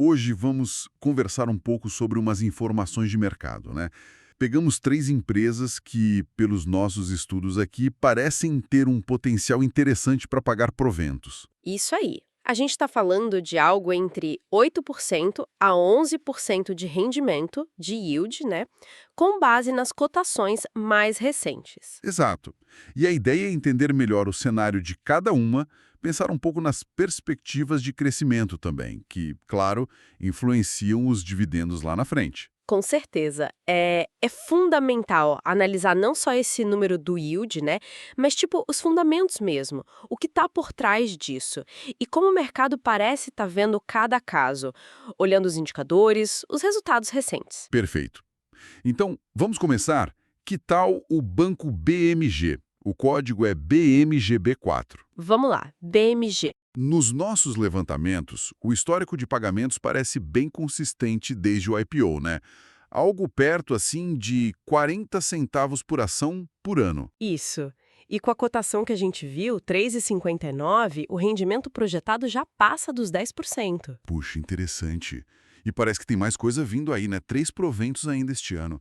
Hoje vamos conversar um pouco sobre umas informações de mercado, né? Pegamos três empresas que, pelos nossos estudos aqui, parecem ter um potencial interessante para pagar proventos. Isso aí. A gente está falando de algo entre 8% a 11% de rendimento, de yield, né? Com base nas cotações mais recentes. Exato. E a ideia é entender melhor o cenário de cada uma, pensar um pouco nas perspectivas de crescimento também, que, claro, influenciam os dividendos lá na frente. Com certeza. É fundamental analisar não só esse número do yield, né? Mas, tipo, os fundamentos mesmo. O que está por trás disso. E como o mercado parece estar vendo cada caso, olhando os indicadores, os resultados recentes. Perfeito. Então, vamos começar? Que tal o banco BMG? O código é BMGB4. Vamos lá, BMG. Nos nossos levantamentos, o histórico de pagamentos parece bem consistente desde o IPO, né? Algo perto, assim, de 40 centavos por ação por ano. Isso. E com a cotação que a gente viu, 3,59, o rendimento projetado já passa dos 10%. Puxa, interessante. E parece que tem mais coisa vindo aí, né? Três proventos ainda este ano.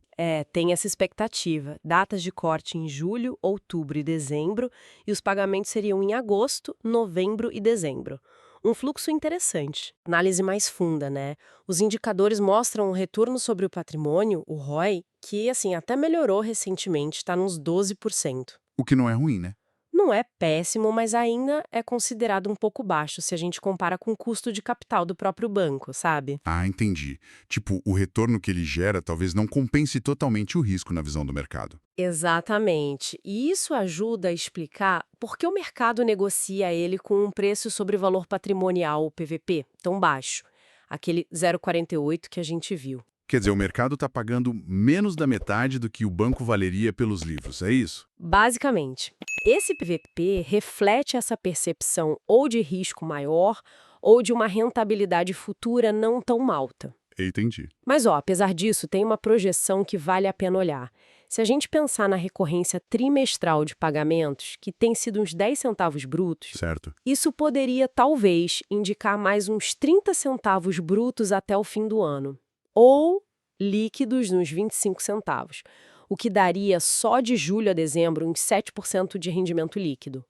Tem essa expectativa. Datas de corte em julho, outubro e dezembro, e os pagamentos seriam em agosto, novembro e dezembro. Um fluxo interessante. Análise mais funda, né? Os indicadores mostram um retorno sobre o patrimônio, o ROI, que, assim, até melhorou recentemente, está nos 12%. O que não é ruim, né? Não é péssimo, mas ainda é considerado um pouco baixo se a gente compara com o custo de capital do próprio banco, sabe? Ah, entendi. Tipo, o retorno que ele gera talvez não compense totalmente o risco na visão do mercado. Exatamente. E isso ajuda a explicar por que o mercado negocia ele com um preço sobre valor patrimonial, o PVP, tão baixo. Aquele 0,48 que a gente viu. Quer dizer, o mercado está pagando menos da metade do que o banco valeria pelos livros, é isso? Basicamente, esse PVP reflete essa percepção ou de risco maior ou de uma rentabilidade futura não tão alta. Entendi. Mas, ó, apesar disso, tem uma projeção que vale a pena olhar. Se a gente pensar na recorrência trimestral de pagamentos, que tem sido uns 10 centavos brutos, Certo. isso poderia, talvez, indicar mais uns 30 centavos brutos até o fim do ano. Ou líquidos nos 25 centavos, o que daria só de julho a dezembro uns 7% de rendimento líquido.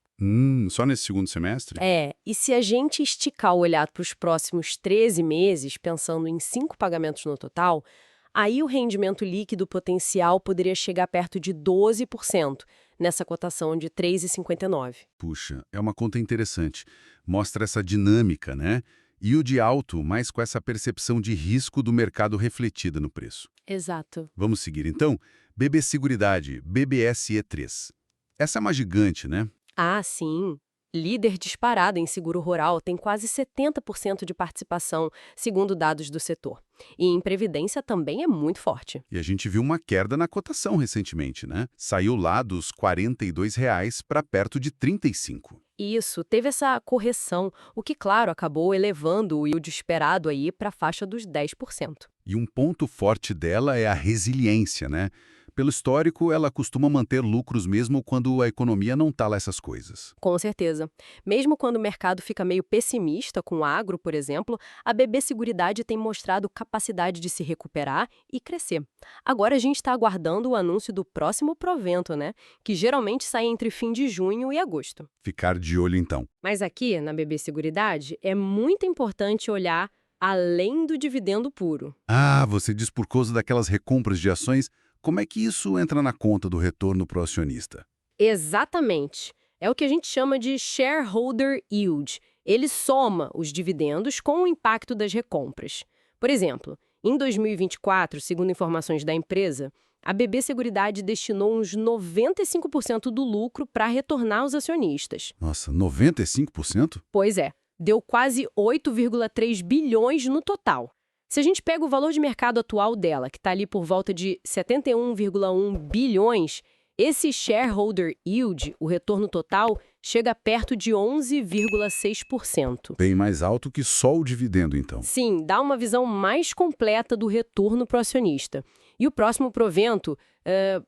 Só nesse segundo semestre? E se a gente esticar o olhar para os próximos 13 meses, pensando em 5 pagamentos no total, aí o rendimento líquido potencial poderia chegar perto de 12%, nessa cotação de 3,59. Puxa, é uma conta interessante. Mostra essa dinâmica, né? E o de alto, mas com essa percepção de risco do mercado refletida no preço. Exato. Vamos seguir então? BB Seguridade, BBSE3. Essa é uma gigante, né? Ah, sim. Líder disparado em seguro rural tem quase 70% de participação, segundo dados do setor. E em previdência também é muito forte. E a gente viu uma queda na cotação recentemente, né? Saiu lá dos R$ 42 para perto de 35. Isso, teve essa correção, o que, claro, acabou elevando o yield esperado aí para a faixa dos 10%. E um ponto forte dela é a resiliência, né? Pelo histórico, ela costuma manter lucros mesmo quando a economia não tá lá essas coisas. Com certeza. Mesmo quando o mercado fica meio pessimista com o agro, por exemplo, a BB Seguridade tem mostrado capacidade de se recuperar e crescer. Agora a gente está aguardando o anúncio do próximo provento, né? Que geralmente sai entre fim de junho e agosto. Ficar de olho então. Mas aqui, na BB Seguridade, é muito importante olhar além do dividendo puro. Ah, você diz por causa daquelas recompras de ações, como é que isso entra na conta do retorno para o acionista? Exatamente. É o que a gente chama de shareholder yield. Ele soma os dividendos com o impacto das recompras. Por exemplo, em 2024, segundo informações da empresa, a BB Seguridade destinou uns 95% do lucro para retornar aos acionistas. Nossa, 95%? Pois é, deu quase 8,3 bilhões no total. Se a gente pega o valor de mercado atual dela, que está ali por volta de 71,1 bilhões, esse shareholder yield, o retorno total, chega perto de 11,6%. Bem mais alto que só o dividendo, então. Sim, dá uma visão mais completa do retorno para o acionista. E o próximo provento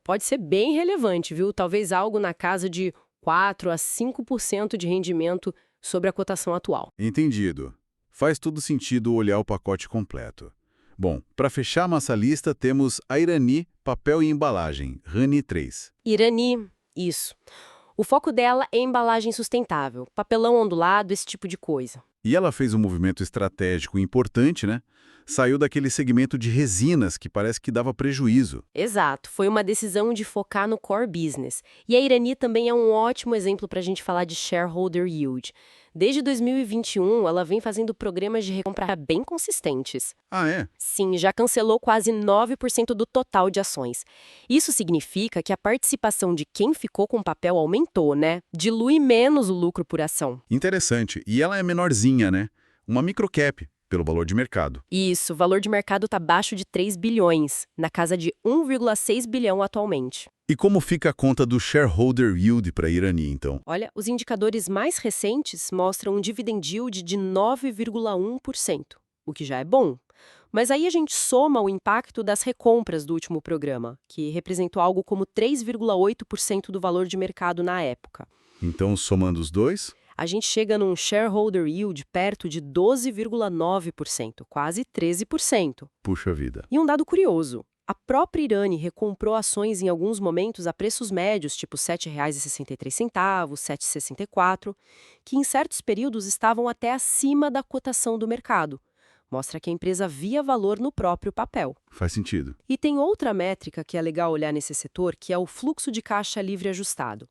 pode ser bem relevante, viu? Talvez algo na casa de 4 a 5% de rendimento sobre a cotação atual. Entendido. Faz todo sentido olhar o pacote completo. Bom, para fechar nossa lista, temos a Irani, papel e embalagem, RANI 3. Irani, isso. O foco dela é embalagem sustentável, papelão ondulado, esse tipo de coisa. E ela fez um movimento estratégico importante, né? Saiu daquele segmento de resinas que parece que dava prejuízo. Exato, foi uma decisão de focar no core business. E a Irani também é um ótimo exemplo para a gente falar de shareholder yield. Desde 2021, ela vem fazendo programas de recompra bem consistentes. Ah, é? Sim, já cancelou quase 9% do total de ações. Isso significa que a participação de quem ficou com o papel aumentou, né? Dilui menos o lucro por ação. Interessante. E ela é menorzinha, né? Uma microcap, pelo valor de mercado. Isso, o valor de mercado está abaixo de 3 bilhões, na casa de 1,6 bilhão atualmente. E como fica a conta do shareholder yield para a Irani, então? Olha, os indicadores mais recentes mostram um dividend yield de 9,1%, o que já é bom. Mas aí a gente soma o impacto das recompras do último programa, que representou algo como 3,8% do valor de mercado na época. Então, somando os dois? A gente chega num shareholder yield perto de 12,9%, quase 13%. Puxa vida. E um dado curioso, a própria Irani recomprou ações em alguns momentos a preços médios, tipo R$ 7,63, R$ 7,64, que em certos períodos estavam até acima da cotação do mercado. Mostra que a empresa via valor no próprio papel. Faz sentido. E tem outra métrica que é legal olhar nesse setor, que é o fluxo de caixa livre ajustado.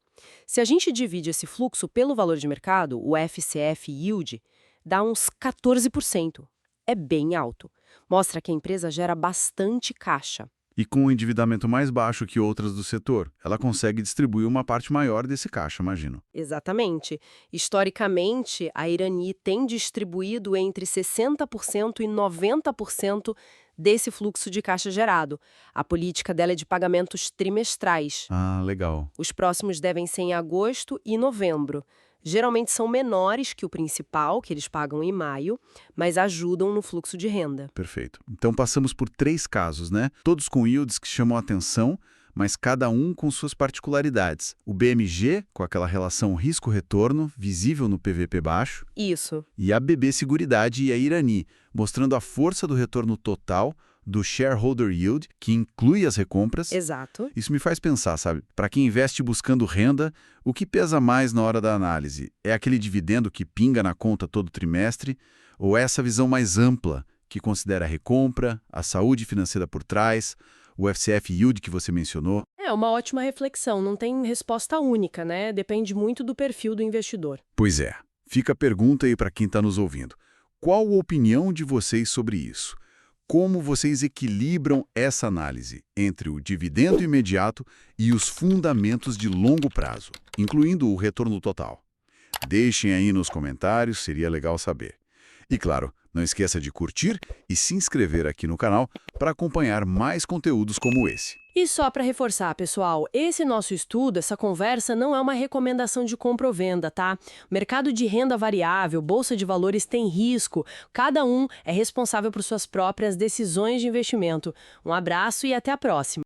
Se a gente divide esse fluxo pelo valor de mercado, o FCF Yield, dá uns 14%. É bem alto. Mostra que a empresa gera bastante caixa. E com um endividamento mais baixo que outras do setor, ela consegue distribuir uma parte maior desse caixa, imagino. Exatamente. Historicamente, a Irani tem distribuído entre 60% e 90% desse fluxo de caixa gerado. A política dela é de pagamentos trimestrais. Ah, legal. Os próximos devem ser em agosto e novembro. Geralmente são menores que o principal, que eles pagam em maio, mas ajudam no fluxo de renda. Perfeito. Então passamos por 3 casos, né? Todos com yields que chamam a atenção, mas cada um com suas particularidades. O BMG, com aquela relação risco-retorno, visível no PVP baixo. Isso. E a BB Seguridade e a Irani, mostrando a força do retorno total do shareholder yield, que inclui as recompras. Exato. Isso me faz pensar, sabe? Para quem investe buscando renda, o que pesa mais na hora da análise? É aquele dividendo que pinga na conta todo trimestre? Ou é essa visão mais ampla, que considera a recompra, a saúde financeira por trás, o FCF Yield que você mencionou? É uma ótima reflexão. Não tem resposta única, né? Depende muito do perfil do investidor. Pois é. Fica a pergunta aí para quem está nos ouvindo. Qual a opinião de vocês sobre isso? Como vocês equilibram essa análise entre o dividendo imediato e os fundamentos de longo prazo, incluindo o retorno total? Deixem aí nos comentários, seria legal saber. E claro, não esqueça de curtir e se inscrever aqui no canal para acompanhar mais conteúdos como esse. E só para reforçar, pessoal, esse nosso estudo, essa conversa não é uma recomendação de compra ou venda, tá? Mercado de renda variável, bolsa de valores tem risco. Cada um é responsável por suas próprias decisões de investimento. Um abraço e até a próxima.